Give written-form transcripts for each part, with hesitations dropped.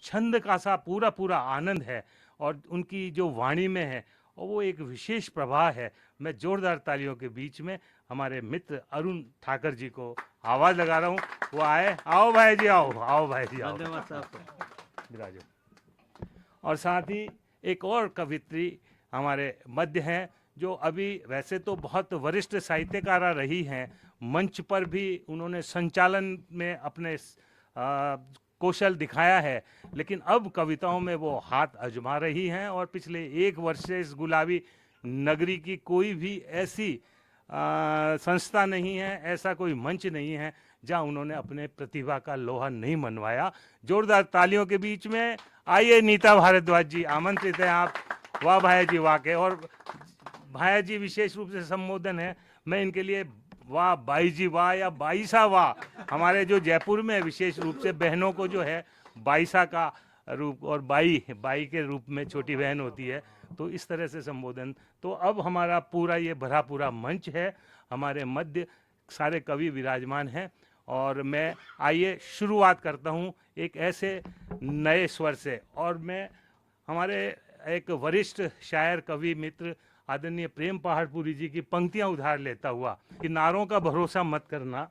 छंद का सा पूरा पूरा आनंद है और उनकी जो वाणी में है और वो एक विशेष प्रवाह है। मैं जोरदार तालियों के बीच में हमारे मित्र अरुण ठाकर जी को आवाज़ लगा रहा हूँ, वो आए। आओ भाई जी, आओ आओ भाई जी, आओ। धन्यवाद साहब। विराजो। और साथ ही एक और कवित्री हमारे मध्य हैं, जो अभी वैसे तो बहुत वरिष्ठ साहित्यकारा रही हैं, मंच पर भी उन्होंने संचालन में अपने कौशल दिखाया है, लेकिन अब कविताओं में वो हाथ आजमा रही हैं और पिछले 1 वर्ष से इस गुलाबी नगरी की कोई भी ऐसी संस्था नहीं है, ऐसा कोई मंच नहीं है जहां उन्होंने अपने प्रतिभा का लोहा नहीं मनवाया। जोरदार तालियों के बीच में आइए नीता भारद्वाज जी, आमंत्रित हैं आप। वाह भाई जी, वाह के। और भाई जी विशेष रूप से संबोधन है, मैं इनके लिए वाह बाई जी वाह या बाईसा वाह। हमारे जो जयपुर में विशेष रूप से बहनों को जो है बाईसा का रूप और बाई बाई के रूप में छोटी बहन होती है, तो इस तरह से संबोधन। तो अब हमारा पूरा ये भरा पूरा मंच है, हमारे मध्य सारे कवि विराजमान हैं और मैं आइए शुरुआत करता हूँ एक ऐसे नए स्वर से। और मैं हमारे एक वरिष्ठ शायर कवि मित्र आदरणीय प्रेम पहाड़पुरी जी की पंक्तियां उधार लेता हुआ कि नारों का भरोसा मत करना,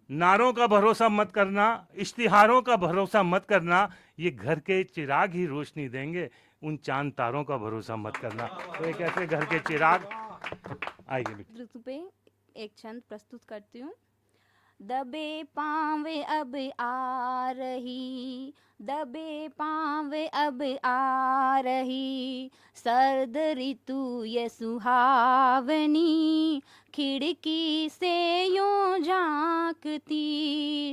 नारों का भरोसा मत करना, इश्तिहारों का भरोसा मत करना, ये घर के चिराग ही रोशनी देंगे, उन चांद तारों का भरोसा मत करना। तो एक ऐसे घर के चिराग आइए ऋतु पे एक छंद प्रस्तुत करती हूँ। दबे पाँवे अब आ रही, दबे पाँवे अब आ रही, सर्द ऋतु ये सुहावनी, खिड़की से यूं झांकती,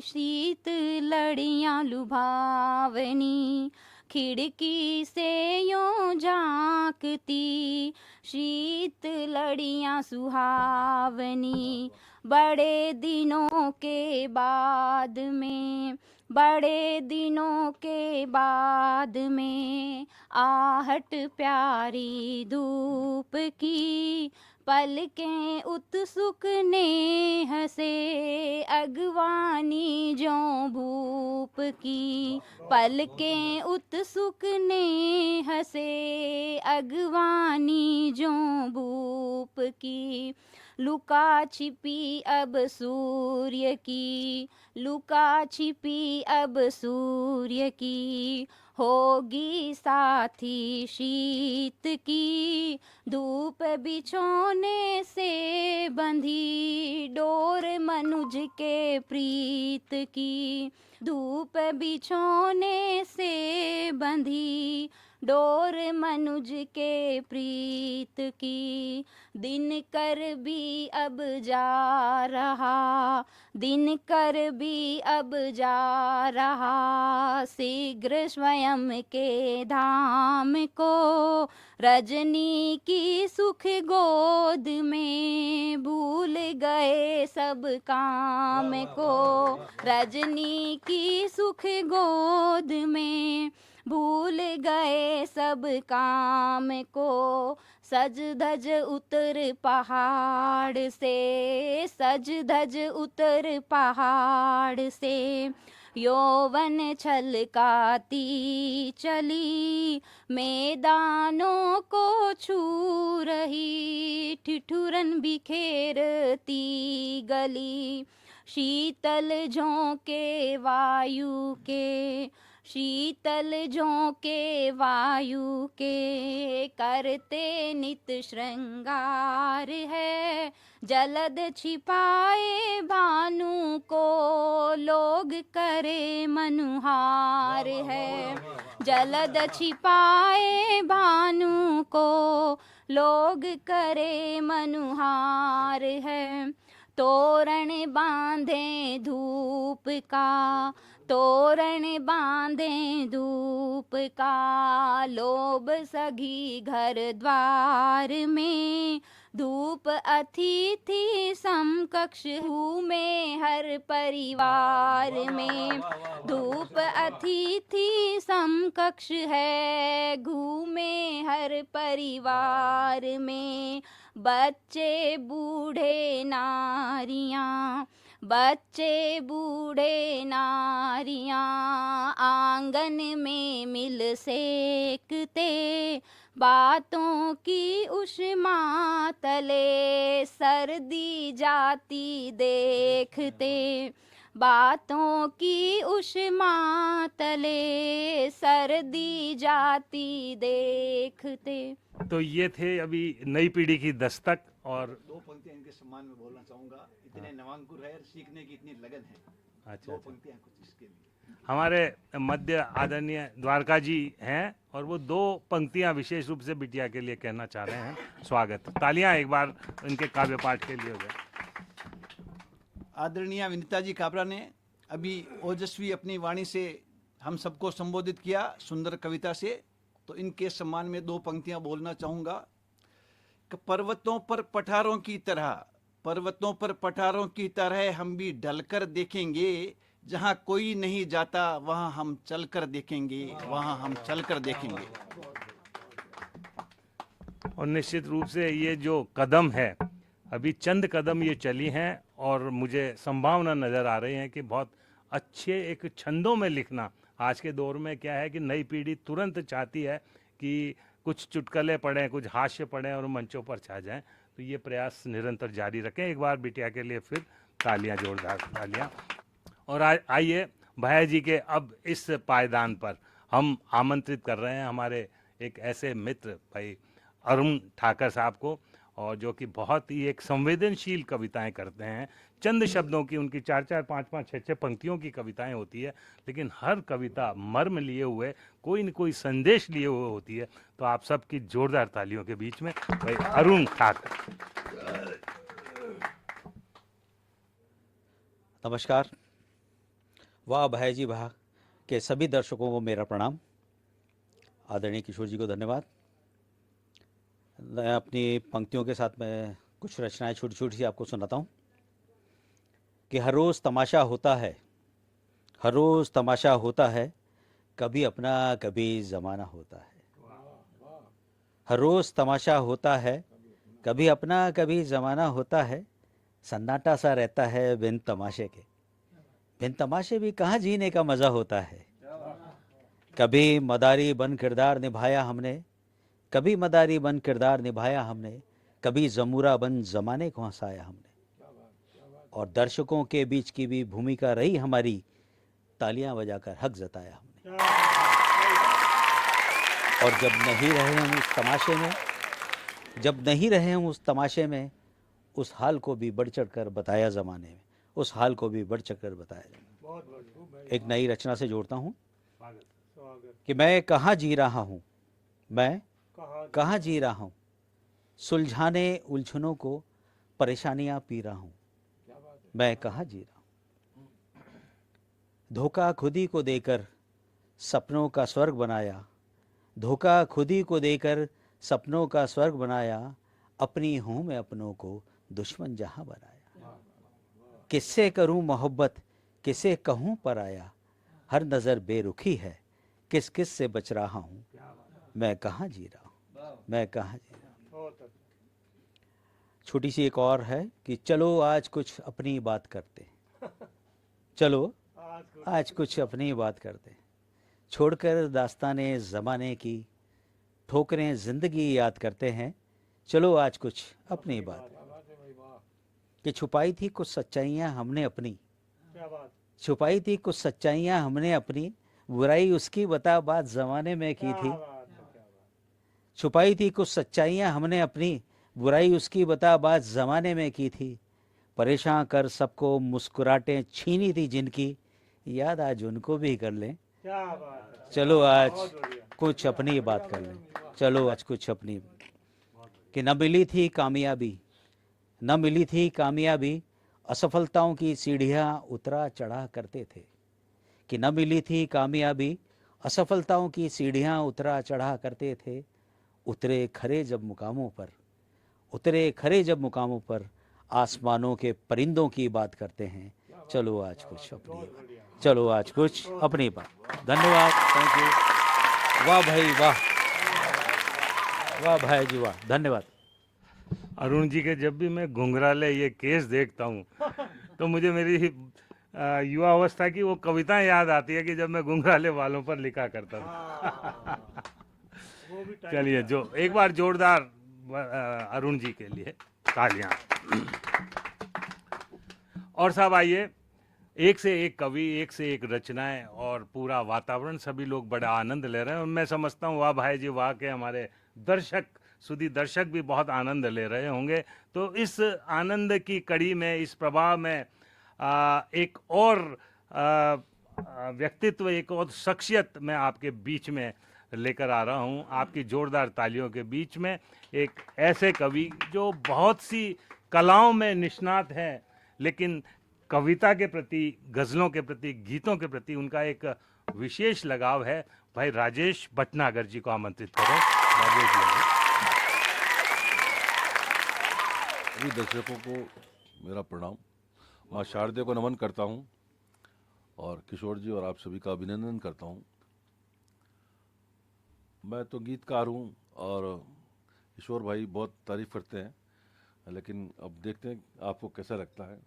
शीत लड़ियाँ लुभावनी, खिड़की से यूं झांकती, शीत लड़ियाँ सुहावनी। बड़े दिनों के बाद में, बड़े दिनों के बाद में, आहट प्यारी धूप की, पलकें उत्सुक नेह से, अगवानी जो भूप की, पलकें उत्सुक नेह से, अगवानी जो भूप की। लुका छिपी अब सूर्य की, लुका छिपी अब सूर्य की, होगी साथी शीत की, धूप बिछोने से बंधी, डोर मनुज के प्रीत की, धूप बिछोने से बंधी, डोर मनुज के प्रीत की। दिन कर भी अब जा रहा, दिन कर भी अब जा रहा, शीघ्र स्वयं के धाम को, रजनी की सुख गोद में, भूल गए सब काम को, रजनी की सुख गोद में, भूल गए सब काम को। सज धज उतर पहाड़ से, सज धज उतर पहाड़ से, यौवन छलकाती चली, मैदानों को छू रही, ठिठुरन बिखेरती गली, शीतल झोंके वायु के, शीतल झोंके वायु के, करते नित श्रृंगार है, जलद छिपाए भानु को, लोग करे मनुहार है, जलद छिपाए भानु को, लोग करे मनुहार है। तोरण बांधे धूप का, तोरण बांधे धूप का, लोभ सगी घर द्वार में, धूप अतिथि समकक्ष में हर परिवार में, धूप अतिथि समकक्ष है घूमे हर परिवार में। बच्चे बूढ़े नारियां, बच्चे बूढ़े नारियां आंगन में मिल सेकते, बातों की उष्मा तले सर्दी जाती देखते, बातों की उष्मा तले सर्दी जाती देखते। तो ये थे अभी नई पीढ़ी की दस्तक। और दो पंक्तियां इनके सम्मान में बोलना चाहूंगा। इतने नवांकुर है, सीखने की इतनी लगन है। अच्छा, दो पंक्तियां कुछ इसके लिए। हमारे मध्य आदरणीय द्वारका जी हैं और वो दो पंक्तियां विशेष रूप से बिटिया के लिए कहना चाह रहे हैं। स्वागत, तालियां एक बार उनके काव्य पाठ के लिए हो जाए। आदरणीय विनीता जी काबरा ने अभी ओजस्वी अपनी वाणी से हम सबको संबोधित किया, सुंदर कविता से। तो इनके सम्मान में दो पंक्तियां बोलना चाहूंगा कि पर्वतों पर पठारों की तरह, पर्वतों पर पठारों की तरह हम भी ढलकर देखेंगे, जहां कोई नहीं जाता वहां हम चलकर देखेंगे, वहां हम चलकर देखेंगे। और निश्चित रूप से ये जो कदम है, अभी चंद कदम ये चली हैं और मुझे संभावना नज़र आ रही है कि बहुत अच्छे एक छंदों में लिखना। आज के दौर में क्या है कि नई पीढ़ी तुरंत चाहती है कि कुछ चुटकुले पढ़ें, कुछ हास्य पढ़ें और मंचों पर छा जाएं। तो ये प्रयास निरंतर जारी रखें। एक बार बिटिया के लिए फिर तालियां, जोरदार तालियां। और आइए भैया जी के अब इस पायदान पर हम आमंत्रित कर रहे हैं हमारे एक ऐसे मित्र भाई अरुण ठाकर साहब को, और जो कि बहुत ही एक संवेदनशील कविताएं करते हैं। चंद शब्दों की उनकी 4-4, 5-5, 6-6 पंक्तियों की कविताएं होती है, लेकिन हर कविता मर्म लिए हुए, कोई न कोई संदेश लिए हुए होती है। तो आप सबकी जोरदार तालियों के बीच में भाई अरुण ठाकर। नमस्कार। वाह भाई जी वाह के सभी दर्शकों को मेरा प्रणाम। आदरणीय किशोर जी को धन्यवाद। मैं अपनी पंक्तियों के साथ मैं कुछ रचनाएं छोटी छोटी सी आपको सुनाता हूँ कि हर रोज़ तमाशा होता है, हर रोज़ तमाशा होता है, कभी अपना कभी ज़माना होता है। हर रोज़ तमाशा होता है, कभी अपना कभी ज़माना होता है, सन्नाटा सा रहता है बिन तमाशे के, बिन तमाशे भी कहाँ जीने का मज़ा होता है। कभी मदारी बन किरदार निभाया हमने, कभी मदारी बन किरदार निभाया हमने, कभी जमूरा बन जमाने को हंसाया हमने, और दर्शकों के बीच की भी भूमिका रही हमारी, तालियां बजाकर हक जताया हमने। और जब नहीं रहे हम उस तमाशे में, जब नहीं रहे हम उस तमाशे में, उस हाल को भी बढ़ चढ़ कर बताया ज़माने में, उस हाल को भी बढ़ चढ़ कर बताया ज़माने। एक नई रचना से जोड़ता हूँ कि मैं कहाँ जी रहा हूँ, मैं कहाँ जी रहा हूँ, सुलझाने उलझनों को परेशानियाँ पी रहा हूँ, मैं कहाँ जी रहा हूँ। धोखा खुदी को देकर सपनों का स्वर्ग बनाया, धोखा खुदी को देकर सपनों का स्वर्ग बनाया, अपनी हूँ मैं अपनों को दुश्मन जहाँ बनाया। किससे करूँ मोहब्बत, किसे कहूँ पराया, हर नज़र बेरुखी है, किस किस से बच रहा हूँ, मैं कहाँ जी रहा हूँ, मैं कहाँ जी रहा हूँ। छोटी सी एक और है कि चलो आज कुछ अपनी बात करते, चलो आज कुछ अपनी बात करते, छोड़कर दास्ताने ज़माने की, ठोकरें ज़िंदगी याद करते हैं, चलो आज कुछ अपनी बात। कि छुपाई थी कुछ सच्चाइयाँ हमने अपनी, छुपाई थी कुछ सच्चाइयाँ हमने अपनी, बुराई उसकी बता बात ज़माने में की थी। छुपाई थी कुछ सच्चाइयाँ हमने अपनी, बुराई उसकी बता बात ज़माने में की थी। परेशान कर सबको मुस्कुराहटें छीनी थी जिनकी, याद आज उनको भी कर लें, चलो आज कुछ अपनी बात कर लें, चलो आज कुछ अपनी। कि न मिली थी कामयाबी, न मिली थी कामयाबी, असफलताओं की सीढ़ियाँ उतरा चढ़ा करते थे। कि न मिली थी कामयाबी, असफलताओं की सीढ़ियाँ उतरा चढ़ा करते थे। उतरे खरे जब मुकामों पर, उतरे खरे जब मुकामों पर, आसमानों के परिंदों की बात करते हैं, चलो आज कुछ अपनी बात, चलो आज कुछ अपनी बात। धन्यवाद, थैंक यू। वाह भाई वाह, वाह भाई जी वाह, धन्यवाद। अरुण जी के जब भी मैं घुंघराले ये केस देखता हूँ तो मुझे मेरी युवा अवस्था की वो कविताएं याद आती है कि जब मैं घुंघराले वालों पर लिखा करता था। चलिए, जो एक बार जोरदार अरुण जी के लिए तालियां। और साहब आइए, एक से एक कवि, एक से एक रचनाएं और पूरा वातावरण, सभी लोग बड़ा आनंद ले रहे हैं और मैं समझता हूँ वाह भाई जी वाह के हमारे दर्शक, सुधी दर्शक भी बहुत आनंद ले रहे होंगे। तो इस आनंद की कड़ी में, इस प्रभाव में एक और व्यक्तित्व, एक और शख्सियत मैं आपके बीच में लेकर आ रहा हूँ, आपकी जोरदार तालियों के बीच में। एक ऐसे कवि जो बहुत सी कलाओं में निष्णात हैं, लेकिन कविता के प्रति, गज़लों के प्रति, गीतों के प्रति उनका एक विशेष लगाव है। भाई राजेश भटनागर जी को आमंत्रित करें। राजेश जी आइए। सभी दर्शकों को मेरा प्रणाम। माँ शारदे को नमन करता हूँ और किशोर जी और आप सभी का अभिनंदन करता हूँ। मैं तो गीतकार हूँ और किशोर भाई बहुत तारीफ करते हैं, लेकिन अब देखते हैं आपको कैसा लगता है।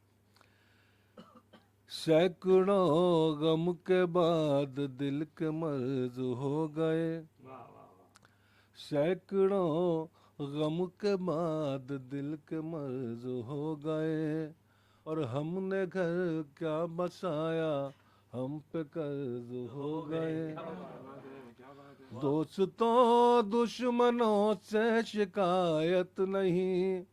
सैकड़ों गम के बाद दिल के मर्ज हो गए, सैकड़ों गम के बाद दिल के मर्ज हो गए, और हमने घर क्या बसाया, हम पे कर्ज हो गए। दोस्तों दुश्मनों से शिकायत नहीं,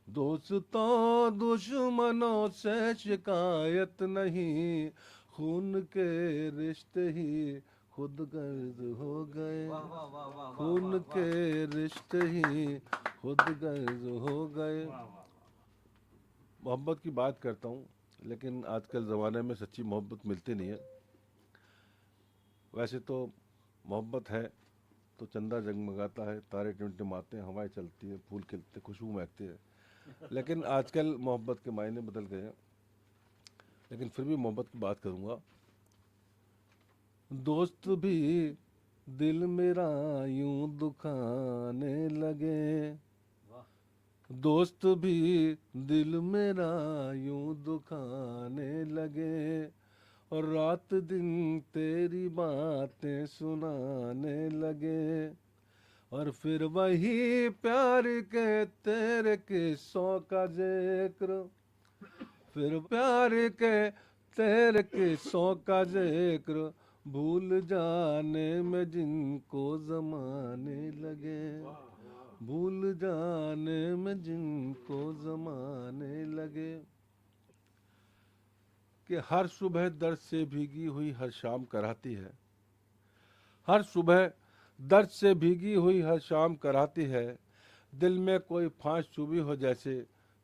दोस्तों दुश्मनों से शिकायत नहीं, खून के रिश्ते ही खुद गर्ज हो गए, खून के रिश्ते ही खुद गर्ज हो गए। मोहब्बत की बात करता हूँ, लेकिन आजकल ज़माने में सच्ची मोहब्बत मिलती नहीं है। वैसे तो मोहब्बत है तो चंदा जगमगाता है, तारे टिमटिमाते हैं, हवाएं चलती हैं, फूल खिलते, खुशबू महकती है, लेकिन आजकल मोहब्बत के मायने बदल गए हैं। लेकिन फिर भी मोहब्बत की बात करूँगा। दोस्त भी दिल मेरा यूं दुखाने लगे, दोस्त भी दिल मेरा यूं दुखाने लगे, और रात दिन तेरी बातें सुनाने लगे, और फिर वही प्यार के तेरे किस्सों का जिक्र, फिर प्यार के तेरे किस्सों का जिक्र, भूल जाने में जिनको जमाने लगे, भूल जाने में जिनको जमाने लगे। कि हर सुबह दर्द से भीगी हुई हर शाम कराती है, हर सुबह दर्द से भीगी हुई हर शाम कराती है, दिल में कोई फांस चुभी हो जैसे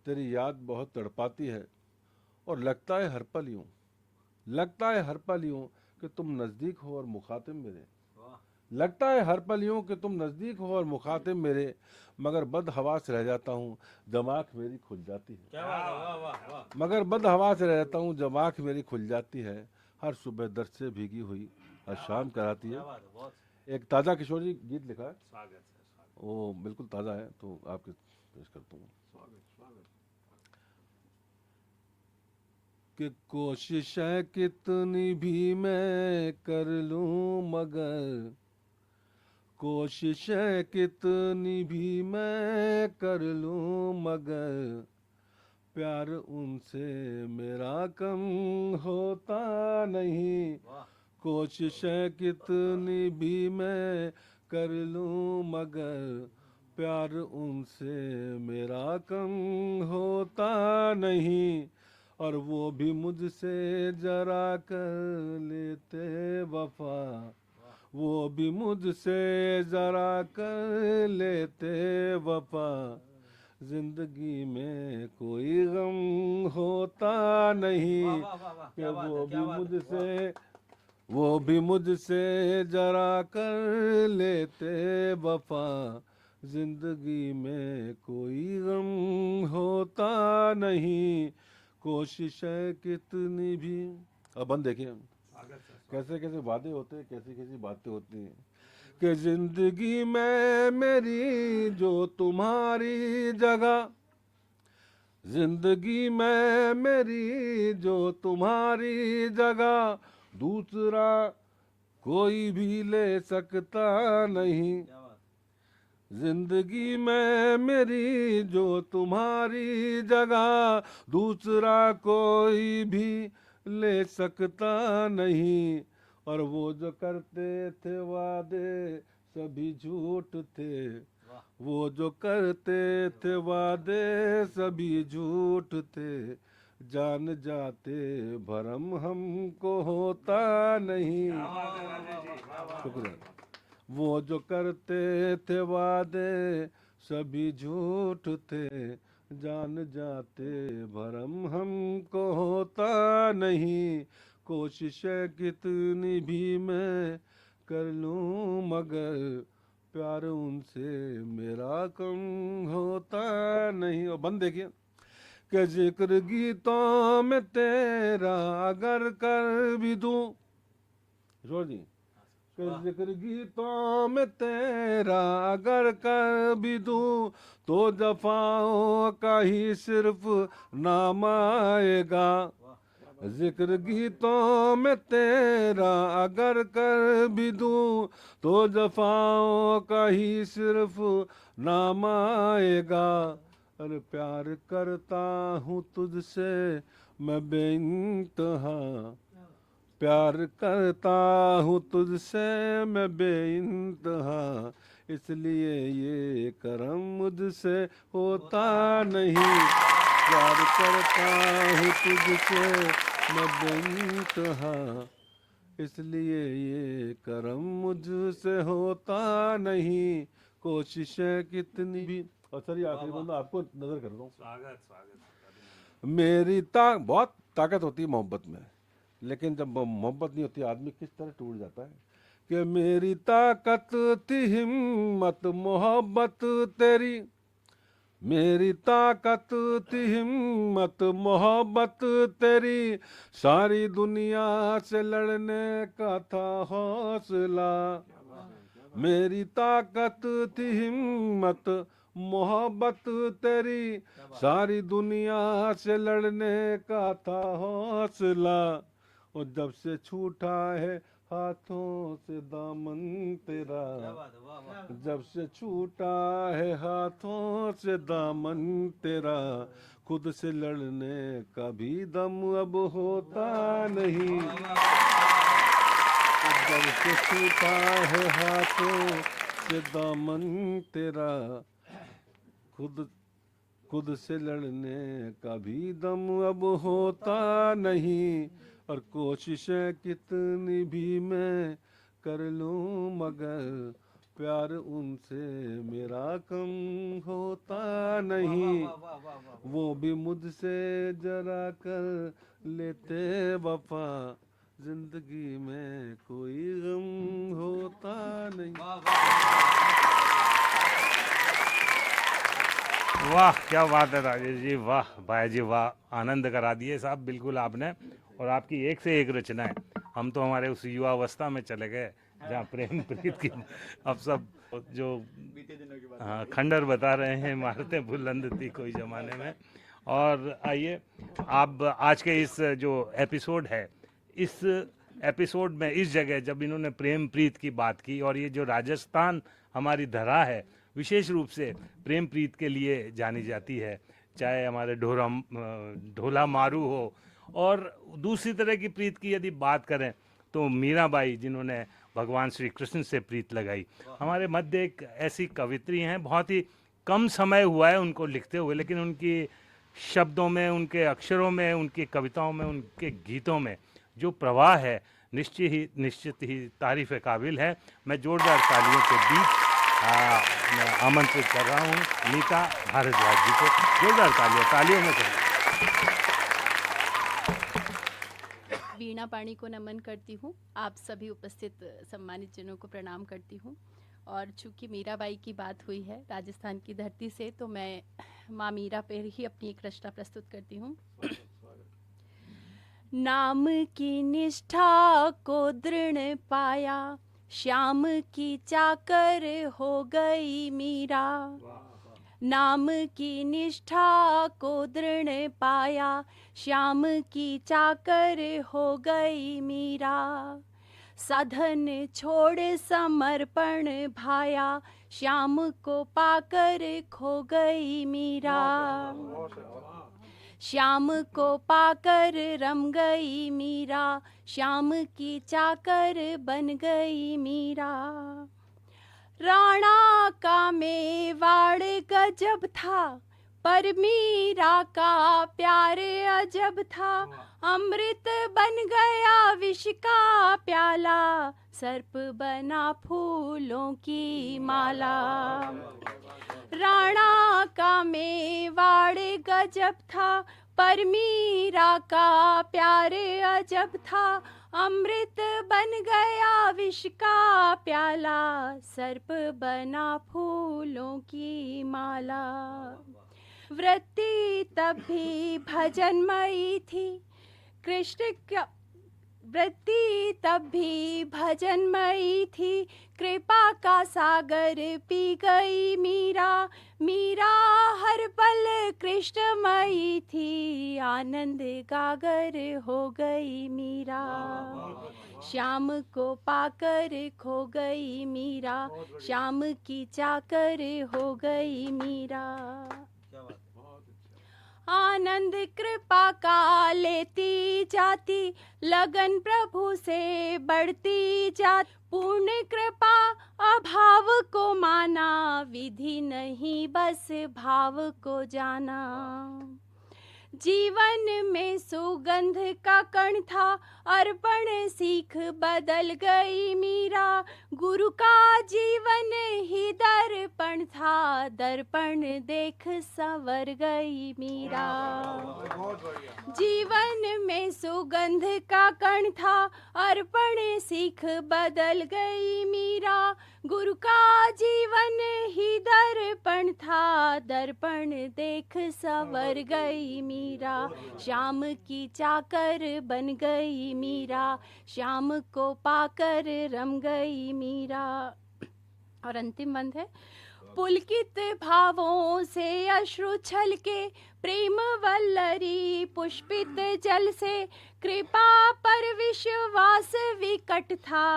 तेरी याद बहुत तड़पाती है, और लगता है हर पल यूं, लगता है हर पल यूं कि तुम नज़दीक हो और मुखातिब मेरे, लगता है हर पल यूं कि तुम नज़दीक हो और मुखातिब मेरे, मगर बदहवास रह जाता हूँ जब आँख मेरी खुल जाती है, मगर बदहवास रह जाता हूँ जब आँख मेरी खुल जाती है, हर सुबह दर्द से भीगी हुई हर शाम कराती है। एक ताज़ा किशोर जी गीत लिखा है, वो बिल्कुल ताज़ा है, तो आपके पेश करता हूँ। कि कोशिशें कितनी भी मैं कर लूँ, मगर कोशिशें कितनी भी मैं कर लूँ, मगर प्यार उनसे मेरा कम होता नहीं, कोशिशें कितनी भी मैं कर लूँ, मगर प्यार उनसे मेरा कम होता नहीं, और वो भी मुझसे जरा कर लेते वफा, वो भी मुझसे जरा कर लेते वफा, जिंदगी में कोई गम होता नहीं, कि वो भी मुझसे जरा कर लेते वफा, जिंदगी में कोई गम होता नहीं, कोशिशें कितनी भी। अब बंद देखिए कैसे कैसे वादे होते हैं, कैसी कैसी बातें होती हैं। कि जिंदगी में मेरी जो तुम्हारी जगह, जिंदगी में मेरी जो तुम्हारी जगह, दूसरा कोई भी ले सकता नहीं। जिंदगी में मेरी जो तुम्हारी जगह, दूसरा कोई भी ले सकता नहीं। और वो जो करते थे वादे सभी झूठ थे, वो जो करते थे वादे सभी झूठ थे। जान जाते भरम हमको होता नहीं। शुक्रिया। वो जो करते थे वादे सभी झूठ थे, जान जाते भरम हमको होता नहीं। कोशिश कितनी भी मैं कर लूं मगर प्यार उनसे मेरा कम होता नहीं। और बंद देखिए कि जिक्र गीतों में तेरा अगर कर भी दूं, जोर जी, कि जिक्र गीतों में तेरा अगर कर भी दूं, तो जफाओं का ही सिर्फ नाम आएगा। जिक्र गीतों में तेरा अगर कर भी दूं, तो जफाओं का ही सिर्फ नाम आएगा। अरे प्यार करता हूँ तुझसे मैं बेइंतहा, प्यार करता हूँ तुझसे मैं बेइंतहा, इसलिए ये करम मुझसे होता नहीं। प्यार करता हूँ तुझसे मैं बेइंतहा, इसलिए ये करम मुझसे होता नहीं। कोशिशें कितनी भी। और सर ये आखिरी बंदा आपको नजर कर रहा हूँ। मेरी बहुत ताकत होती है मोहब्बत में, लेकिन जब मोहब्बत नहीं होती आदमी किस तरह टूट जाता है। कि मेरी ताकत थी हिम्मत मोहब्बत तेरी, मेरी ताकत थी हिम्मत मोहब्बत तेरी, सारी दुनिया से लड़ने का था हौसला। मेरी ताकत थी हिम्मत मोहब्बत तेरी, सारी दुनिया से लड़ने का था हौसला। और जब से छूटा है हाथों से दामन तेरा, जब से छूटा है हाथों से दामन तेरा, खुद से लड़ने का भी दम अब होता नहीं। जब से छूटा है हाथों से दामन तेरा, खुद से लड़ने का भी दम अब होता नहीं। और कोशिशें कितनी भी मैं कर लूं मगर प्यार उनसे मेरा कम होता नहीं। वो भी मुझसे जरा कर लेते वफा, जिंदगी में कोई गम होता नहीं। वाह क्या बात है राजेश जी, वाह भाई जी वाह, आनंद करा दिए साहब बिल्कुल आपने। और आपकी एक से एक रचनाएं, हम तो हमारे उस युवावस्था में चले गए जहाँ प्रेम प्रीत की अब सब जो हाँ खंडर बता रहे हैं, मारते बुलंद थी कोई ज़माने में। और आइए आप आज के इस जो एपिसोड है, इस एपिसोड में इस जगह जब इन्होंने प्रेम प्रीत की बात की, और ये जो राजस्थान हमारी धरा है विशेष रूप से प्रेम प्रीत के लिए जानी जाती है, चाहे हमारे ढोला मारू हो, और दूसरी तरह की प्रीत की यदि बात करें तो मीराबाई जिन्होंने भगवान श्री कृष्ण से प्रीत लगाई। हमारे मध्य एक ऐसी कवित्री हैं, बहुत ही कम समय हुआ है उनको लिखते हुए, लेकिन उनकी शब्दों में, उनके अक्षरों में, उनकी कविताओं में, उनके गीतों में जो प्रवाह है निश्चित ही तारीफ़ काबिल है। मैं जोरदार तालियों के बीच मैं आमंत्रित कर रहा हूँ नीता भारद्वाज जी को। जोरदार तालियों में करें। वीणा पाणी को नमन करती हूँ, आप सभी उपस्थित सम्मानित जनों को प्रणाम करती हूँ। और चूँकि मीराबाई की बात हुई है राजस्थान की धरती से, तो मैं माँ मीरा पर ही अपनी एक रचना प्रस्तुत करती हूँ। नाम की निष्ठा को दृढ़ पाया, श्याम की चाकर हो गई मीरा, नाम की निष्ठा को दृढ़ पाया, श्याम की चाकर हो गई मीरा। साधन छोड़ समर्पण भाया, श्याम को पाकर खो गई मीरा। श्याम को पाकर रम गई मीरा, श्याम की चाकर बन गई मीरा। राणा का मेवाड़ गजब था, पर मीरा का प्यार अजब था। अमृत बन गया विष का प्याला, सर्प बना फूलों की माला। राणा का मेवाड़ गजब था, पर मीरा का प्यार अजब था। अमृत बन गया विष का प्याला, सर्प बना फूलों की माला। वृत्ति तब भी भजनमयी थी, कृष्ण का वृत्ति तब भी भजनमयी थी। कृपा का सागर पी गई मीरा, मीरा हर पल कृष्णमयी थी। आनंद गागर हो गई मीरा, श्याम को पाकर खो गई मीरा। श्याम की चाकर हो गई मीरा। आनंद कृपा का लेती जाती, लगन प्रभु से बढ़ती जाती। पूर्ण कृपा अभाव को माना, विधि नहीं बस भाव को जाना। जीवन में सुगंध का कण था, अर्पण सीख बदल गई मीरा। गुरु का जीवन ही दर्पण था, दर्पण देख संवर गई मीरा। जीवन में सुगंध का कण था, अर्पण सीख बदल गई मीरा। गुरु का जीवन ही दर्पण था, दर्पण देख संवर गई मीरा। श्याम की चाकर बन गई मीरा, श्याम को पाकर रम गई मीरा। और अंतिम बंद है। पुलकित भावों से अश्रु छलके, प्रेम वल्लरी पुष्पित जल से। कृपा पर विश्वास विकट था,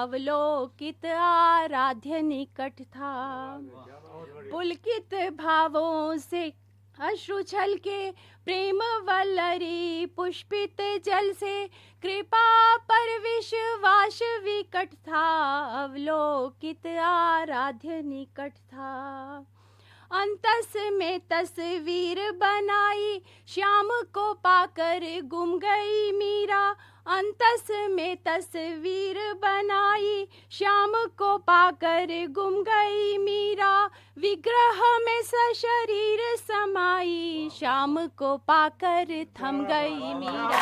अवलोकित आराध्य निकट था। पुलकित भावों से अश्रु छलके, प्रेम वल्लरी पुष्पित जल से। कृपा पर विश्वास विकट था, अवलोकित आराध्य निकट था। अंतस में तस्वीर बनाई, श्याम को पाकर गुम गई मीरा। अंतस में तस्वीर बनाई, श्याम को पाकर गुम गई मीरा। विग्रह में सशरीर समाई, श्याम को पाकर थम गई मीरा।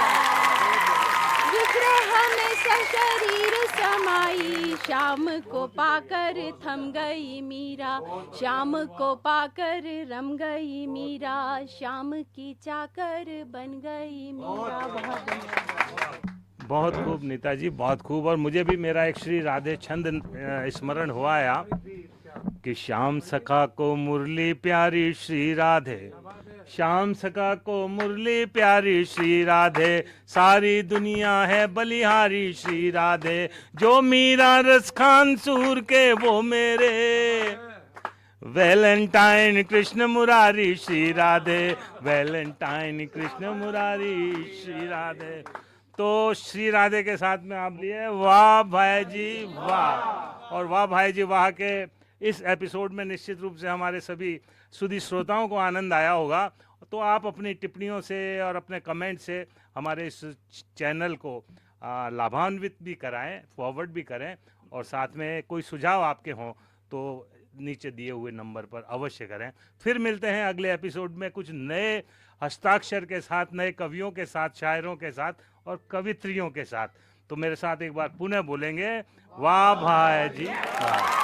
विग्रह में सशरीर समाई, श्याम को पाकर थम गई मीरा। श्याम को पाकर रम गई मीरा, श्याम की चाकर बन गई मीरा। बहुत खूब नेताजी, बहुत खूब। और मुझे भी मेरा एक श्री राधे छंद स्मरण हुआ आया कि श्याम सखा को मुरली प्यारी श्री राधे, श्याम सखा को मुरली प्यारी श्री राधे। सारी दुनिया है बलिहारी श्री राधे, जो मीरा रस खान सूर के वो मेरे। Valentine Krishna Murari Shri Radhe, Valentine Krishna Murari Shri Radhe. तो श्री राधे के साथ में आप लिए वाह भाई जी वाह, और वाह भाई जी वाह के इस एपिसोड में निश्चित रूप से हमारे सभी सुधी श्रोताओं को आनंद आया होगा। तो आप अपनी टिप्पणियों से और अपने कमेंट से हमारे इस चैनल को लाभान्वित भी कराएं, फॉरवर्ड भी करें, और साथ में कोई सुझाव आपके हों तो नीचे दिए हुए नंबर पर अवश्य करें। फिर मिलते हैं अगले एपिसोड में कुछ नए हस्ताक्षर के साथ, नए कवियों के साथ, शायरों के साथ और कवित्रियों के साथ। तो मेरे साथ एक बार पुनः बोलेंगे वाह भाई जी वाह।